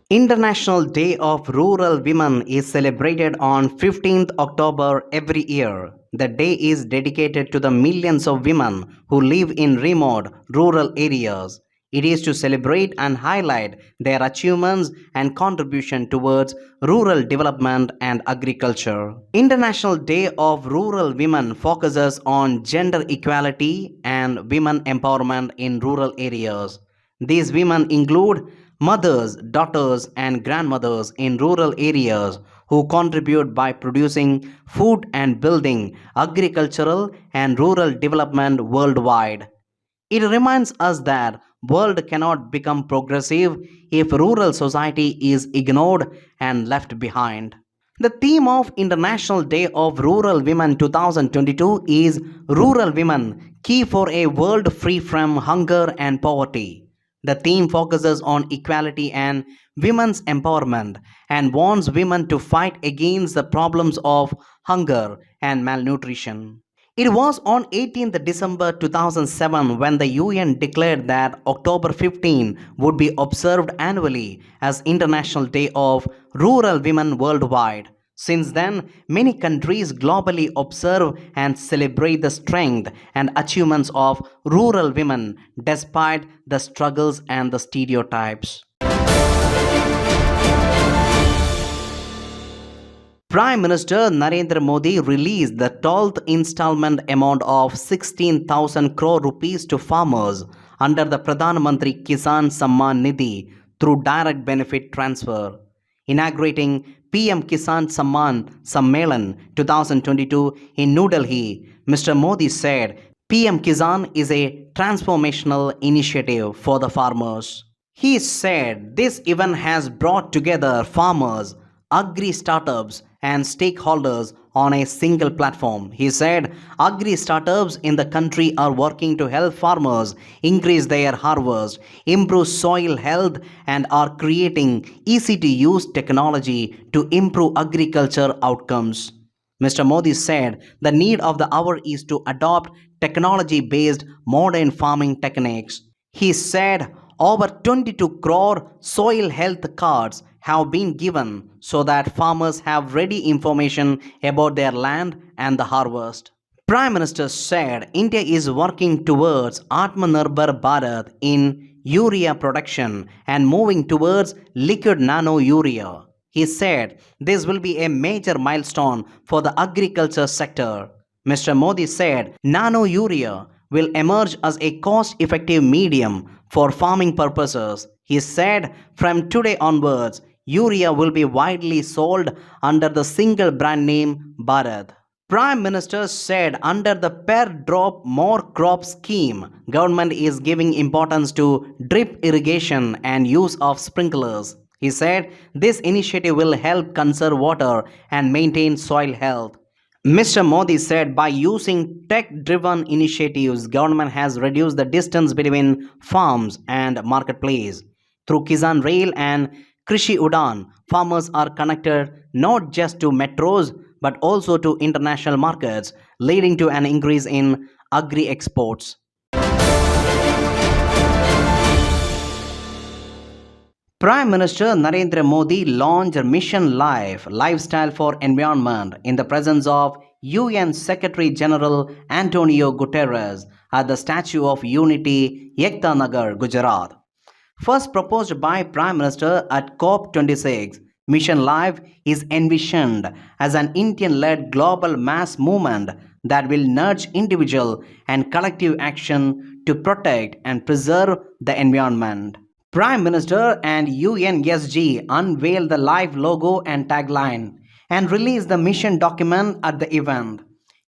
International Day of Rural Women is celebrated on 15th October every year. The day is dedicated to the millions of women who live in remote rural areas. It is to celebrate and highlight their achievements and contribution towards rural development and agriculture. International Day of Rural Women focuses on gender equality and women empowerment in rural areas. These women include mothers, daughters, and grandmothers in rural areas who contribute by producing food and building agricultural and rural development worldwide. It reminds us that world cannot become progressive if rural society is ignored and left behind. The theme of International Day of Rural Women 2022 is Rural Women Key for a World Free from Hunger and Poverty. The theme focuses on equality and women's empowerment and wants women to fight against the problems of hunger and malnutrition. It was on 18th December 2007 when the UN declared that October 15 would be observed annually as International Day of Rural Women worldwide. Since then, many countries globally observe and celebrate the strength and achievements of rural women despite the struggles and the stereotypes. Prime Minister Narendra Modi released the 12th installment amount of 16,000 crore rupees to farmers under the Pradhan Mantri Kisan Samman Nidhi through direct benefit transfer. Inaugurating PM Kisan Samman Sammelan 2022 in New Delhi, Mr. Modi said PM Kisan is a transformational initiative for the farmers. He said this event has brought together farmers, agri startups, and stakeholders on a single platform. He said agri startups in the country are working to help farmers increase their harvest, improve soil health, and are creating easy to use technology to improve agriculture outcomes. Mr. Modi said the need of the hour is to adopt technology based modern farming techniques. He said over 22 crore soil health cards have been given so that farmers have ready information about their land and the harvest. Prime Minister said India is working towards Atmanirbhar Bharat in urea production and moving towards liquid nano urea. He said this will be a major milestone for the agriculture sector. Mr. Modi said nano urea will emerge as a cost effective medium for farming purposes. He said from today onwards, urea will be widely sold under the single brand name Bharat. Prime Minister said under the per drop more crop scheme, government is giving importance to drip irrigation and use of sprinklers. He said this initiative will help conserve water and maintain soil health. Mr. Modi said by using tech-driven initiatives, government has reduced the distance between farms and marketplace. Through Kisan Rail and Krishi Udan, farmers are connected not just to metros but also to international markets, leading to an increase in agri exports. Prime Minister Narendra Modi launched Mission Life Lifestyle for Environment in the presence of UN Secretary General Antonio Guterres at the Statue of Unity, Ekta Nagar, Gujarat. First proposed by Prime Minister at COP26, Mission Life is envisioned as an Indian-led global mass movement that will nurture individual and collective action to protect and preserve the environment. Prime Minister and UNSG unveiled the Life logo and tagline and released the mission document at the event.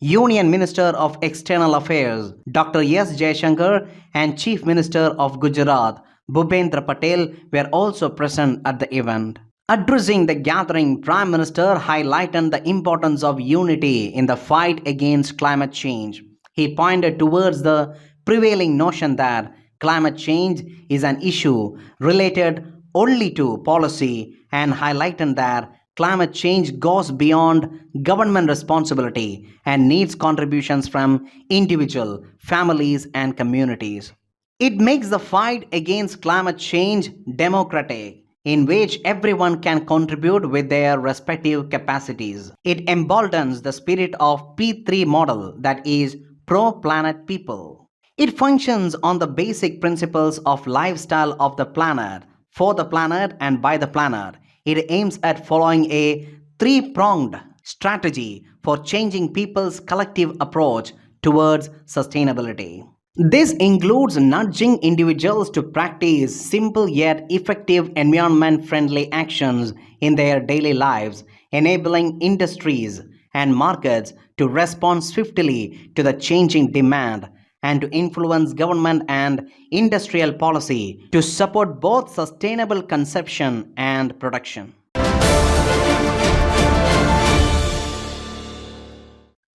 Union Minister of External Affairs Dr. S. Jaishankar and Chief Minister of Gujarat Bhupendra Patel were also present at the event. Addressing the gathering, Prime Minister highlighted the importance of unity in the fight against climate change. He pointed towards the prevailing notion that climate change is an issue related only to policy and highlighted that climate change goes beyond government responsibility and needs contributions from individual, families, and communities. It makes the fight against climate change democratic, in which everyone can contribute with their respective capacities. It emboldens the spirit of P3 model, that is, pro-planet people. It functions on the basic principles of lifestyle of the planet, for the planet and by the planet. It aims at following a three-pronged strategy for changing people's collective approach towards sustainability. This includes nudging individuals to practice simple yet effective environment friendly actions in their daily lives, enabling industries and markets to respond swiftly to the changing demand and to influence government and industrial policy to support both sustainable consumption and production.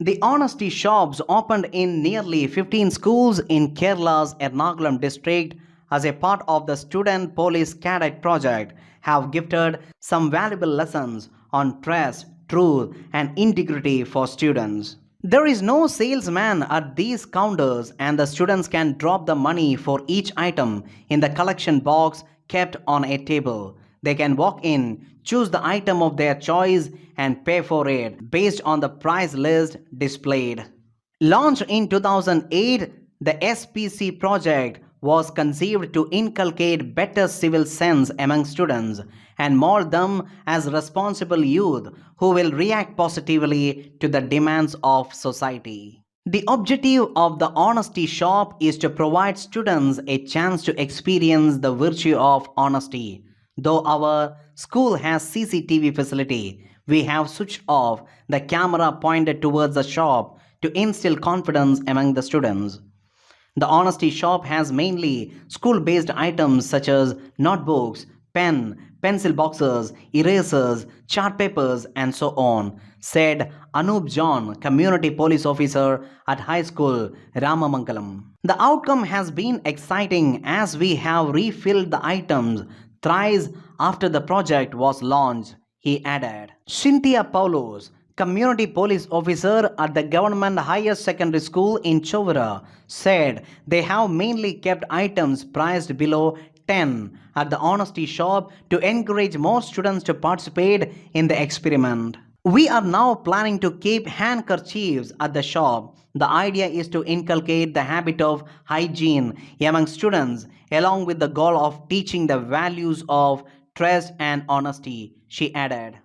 The honesty shops opened in nearly 15 schools in Kerala's Ernakulam district as a part of the Student Police Cadet project have gifted some valuable lessons on trust, truth, and integrity for students. There is no salesman at these counters, and the students can drop the money for each item in the collection box kept on a table. They can walk in, choose the item of their choice, and pay for it based on the price list displayed. Launched in 2008, the SPC project was conceived to inculcate better civil sense among students and mold them as responsible youth who will react positively to the demands of society. The objective of the Honesty Shop is to provide students a chance to experience the virtue of honesty. Though our school has CCTV facility, we have switched off the camera pointed towards the shop to instill confidence among the students. The Honesty Shop has mainly school-based items such as notebooks, pen, pencil boxes, erasers, chart papers, and so on, said Anup John, community police officer at high school Ramamangalam. The outcome has been exciting as we have refilled the items thrice after the project was launched, he added. Cynthia Paulos, community police officer at the government higher secondary school in Chovara, said they have mainly kept items priced below 10 at the Honesty Shop to encourage more students to participate in the experiment. We are now planning to keep handkerchiefs at the shop. The idea is to inculcate the habit of hygiene among students, along with the goal of teaching the values of trust and honesty, she added.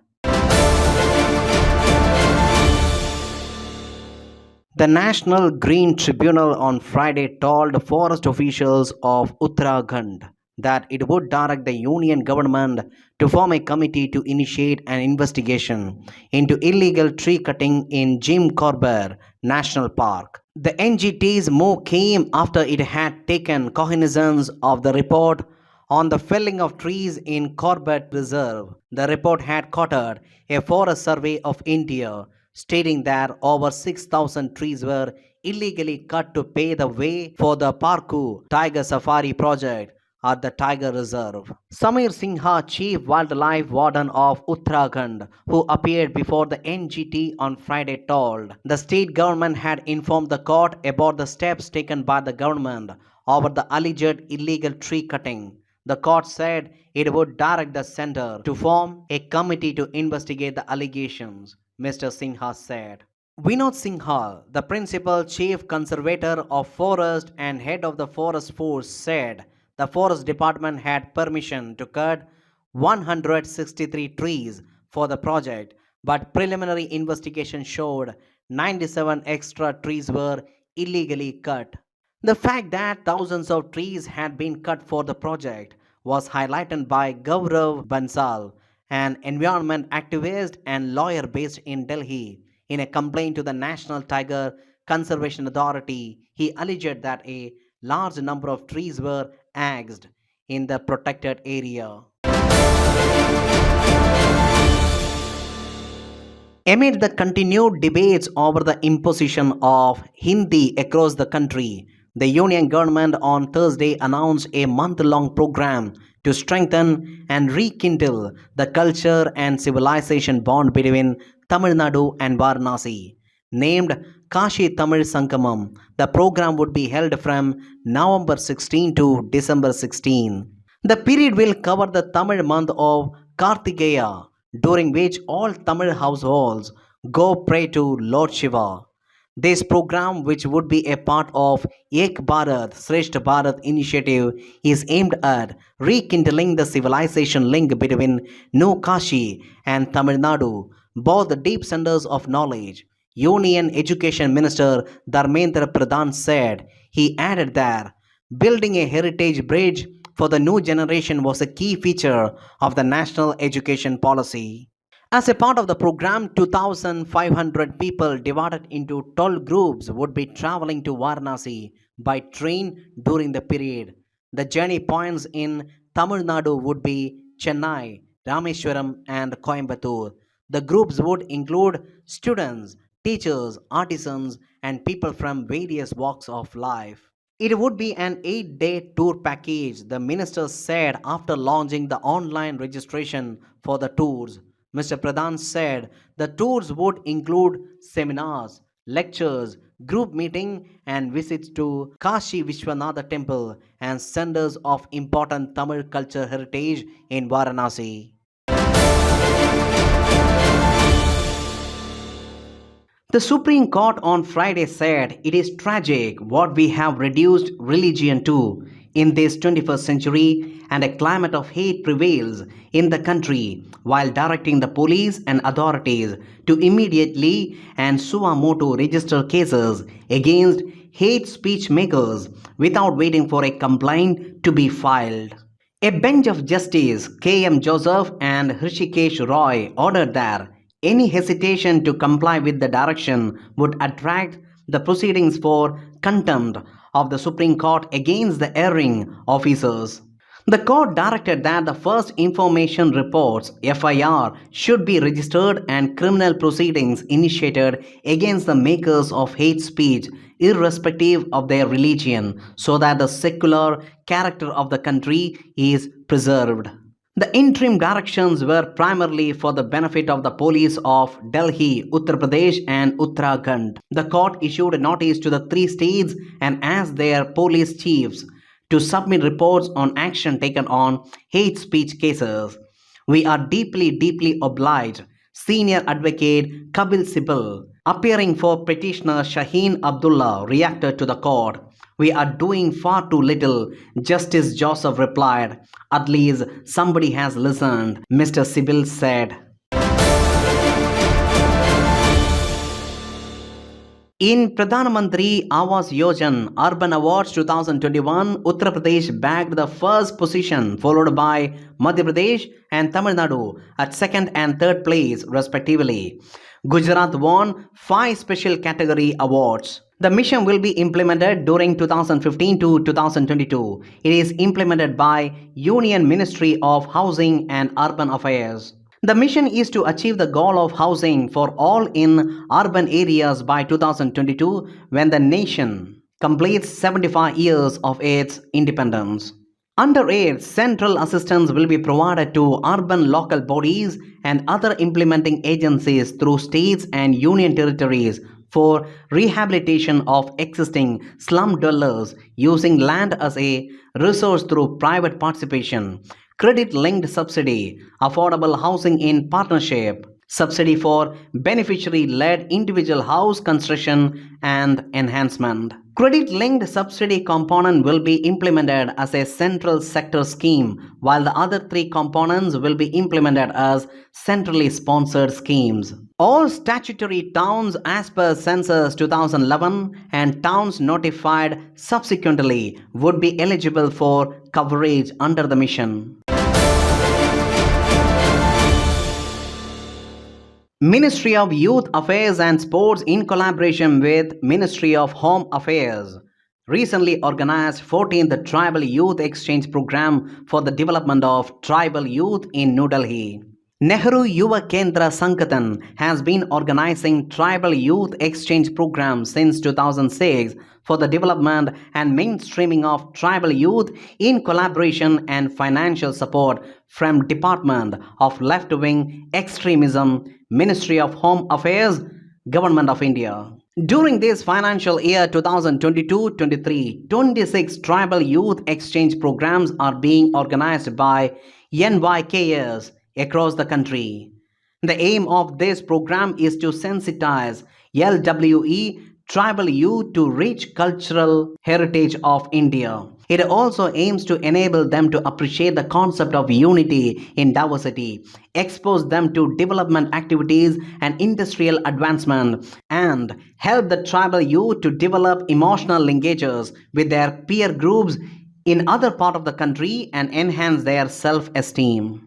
The National Green Tribunal on Friday told forest officials of Uttarakhand that it would direct the union government to form a committee to initiate an investigation into illegal tree cutting in Jim Corbett National Park. The NGT's move came after it had taken cognizance of the report on the felling of trees in Corbett Reserve. The report had quoted a Forest Survey of India stating that over 6,000 trees were illegally cut to pave the way for the Parku Tiger Safari project at the Tiger Reserve. Samir Singha, Chief Wildlife Warden of Uttarakhand, who appeared before the NGT on Friday, told the state government had informed the court about the steps taken by the government over the alleged illegal tree cutting. The court said it would direct the center to form a committee to investigate the allegations, Mr. Singha said. Vinod Singhal, the principal chief conservator of forest and head of the forest force, said the forest department had permission to cut 163 trees for the project, but preliminary investigation showed 97 extra trees were illegally cut. The fact that thousands of trees had been cut for the project was highlighted by Gaurav Bansal, an environment activist and lawyer based in Delhi. In a complaint to the National Tiger Conservation Authority, he alleged that a large number of trees were axed in the protected area. Amid the continued debates over the imposition of Hindi across the country, the union government on Thursday announced a month-long program to strengthen and rekindle the culture and civilization bond between Tamil Nadu and Varanasi. Named Kashi Tamil Sangamam, the program would be held from November 16 to December 16. The period will cover the Tamil month of Kartikeya, during which all Tamil households go pray to Lord Shiva. This program, which would be a part of Ek Bharat Shrestha Bharat initiative, is aimed at rekindling the civilization link between New Kashi and Tamil Nadu, both deep centers of knowledge. Union Education Minister Dharmendra Pradhan said. He added that building a heritage bridge for the new generation was a key feature of the national education policy. As a part of the program, 2,500 people divided into 12 groups would be traveling to Varanasi by train during the period. The journey points in Tamil Nadu would be Chennai, Rameswaram, and Coimbatore. The groups would include students, teachers, artisans, and people from various walks of life. It would be an 8-day tour package, the minister said after launching the online registration for the tours. Mr. Pradhan said the tours would include seminars, lectures, group meeting and visits to Kashi Vishwanatha temple and centers of important Tamil culture heritage in Varanasi. The Supreme Court on Friday said it is tragic what we have reduced religion to in this 21st century and a climate of hate prevails in the country while directing the police and authorities to immediately and suo motu register cases against hate speech makers without waiting for a complaint to be filed. A bench of Justice K.M. Joseph and Hrishikesh Roy ordered that any hesitation to comply with the direction would attract the proceedings for contempt of the Supreme Court against the erring officers. The court directed that the first information reports (FIR) should be registered and criminal proceedings initiated against the makers of hate speech irrespective of their religion so that the secular character of the country is preserved. The interim directions were primarily for the benefit of the police of Delhi, Uttar Pradesh, and Uttarakhand. The court issued a notice to the three states and asked their police chiefs to submit reports on action taken on hate speech cases. We are deeply obliged. Senior advocate Kabil Sibal, appearing for petitioner Shaheen Abdullah, reacted to the court. We are doing far too little, Justice Joseph replied. At least somebody has listened, Mr. Sibil said. In Pradhan Mantri Awas Yojan Urban Awards 2021, Uttar Pradesh bagged the first position, followed by Madhya Pradesh and Tamil Nadu at second and third place, respectively. Gujarat won 5 special category awards. The mission will be implemented during 2015 to 2022. It is implemented by Union Ministry of Housing and Urban Affairs. The mission is to achieve the goal of housing for all in urban areas by 2022 when the nation completes 75 years of its independence. Under it, central assistance will be provided to urban local bodies and other implementing agencies through states and union territories for rehabilitation of existing slum dwellers using land as a resource through private participation, credit-linked subsidy, affordable housing in partnership, subsidy for beneficiary-led individual house construction and enhancement. Credit-linked subsidy component will be implemented as a central sector scheme, while the other 3 components will be implemented as centrally sponsored schemes. All statutory towns as per Census 2011 and towns notified subsequently would be eligible for coverage under the mission. Ministry of Youth Affairs and Sports in collaboration with Ministry of Home Affairs recently organized 14th Tribal Youth Exchange Program for the development of tribal youth in New Delhi. Nehru Yuva Kendra Sankatan has been organizing tribal youth exchange programs since 2006 for the development and mainstreaming of tribal youth in collaboration and financial support from Department of Left-Wing Extremism, Ministry of Home Affairs, Government of India. During this financial year 2022-23, 26 tribal youth exchange programs are being organized by NYKs across the country. The aim of this program is to sensitize LWE tribal youth to rich cultural heritage of India. It also aims to enable them to appreciate the concept of unity in diversity, expose them to development activities and industrial advancement, and help the tribal youth to develop emotional linkages with their peer groups in other part of the country and enhance their self-esteem.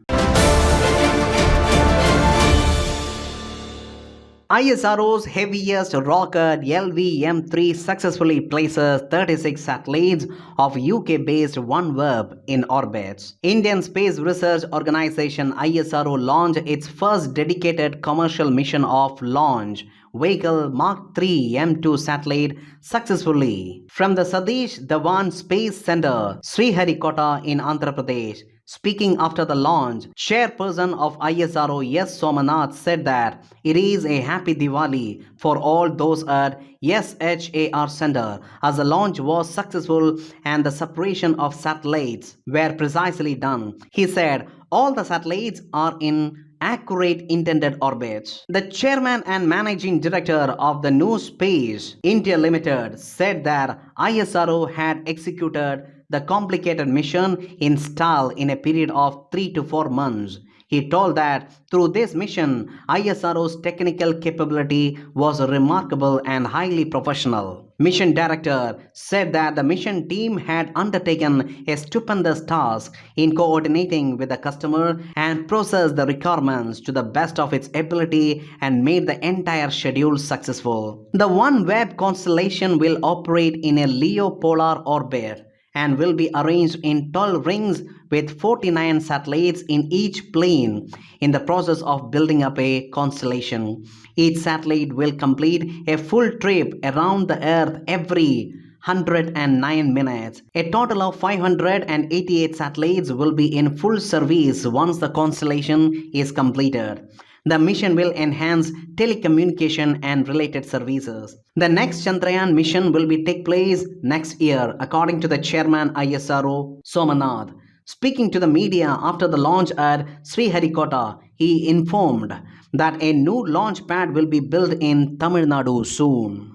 ISRO's heaviest rocket LVM-3 successfully places 36 satellites of UK-based OneWeb in orbit. Indian Space Research Organisation ISRO launched its first dedicated commercial mission of launch vehicle Mark III M2 satellite successfully from the Satish Dhawan Space Center, Sriharikota in Andhra Pradesh. Speaking after the launch, chairperson of ISRO S. Somanath said that it is a happy Diwali for all those at SHAR Center as the launch was successful and the separation of satellites were precisely done. He said all the satellites are in accurate intended orbits. The chairman and managing director of the New Space India Limited said that ISRO had executed the complicated mission in style in a period of 3 to 4 months. He told that through this mission, ISRO's technical capability was remarkable and highly professional. Mission director said that the mission team had undertaken a stupendous task in coordinating with the customer and processed the requirements to the best of its ability and made the entire schedule successful. The OneWeb constellation will operate in a LEO polar orbit and will be arranged in 12 rings with 49 satellites in each plane in the process of building up a constellation. Each satellite will complete a full trip around the Earth every 109 minutes. A total of 588 satellites will be in full service once the constellation is completed. The mission will enhance telecommunication and related services. The next Chandrayaan mission will take place next year, according to the chairman ISRO, Somanath. Speaking to the media after the launch at Sriharikota, he informed that a new launch pad will be built in Tamil Nadu soon.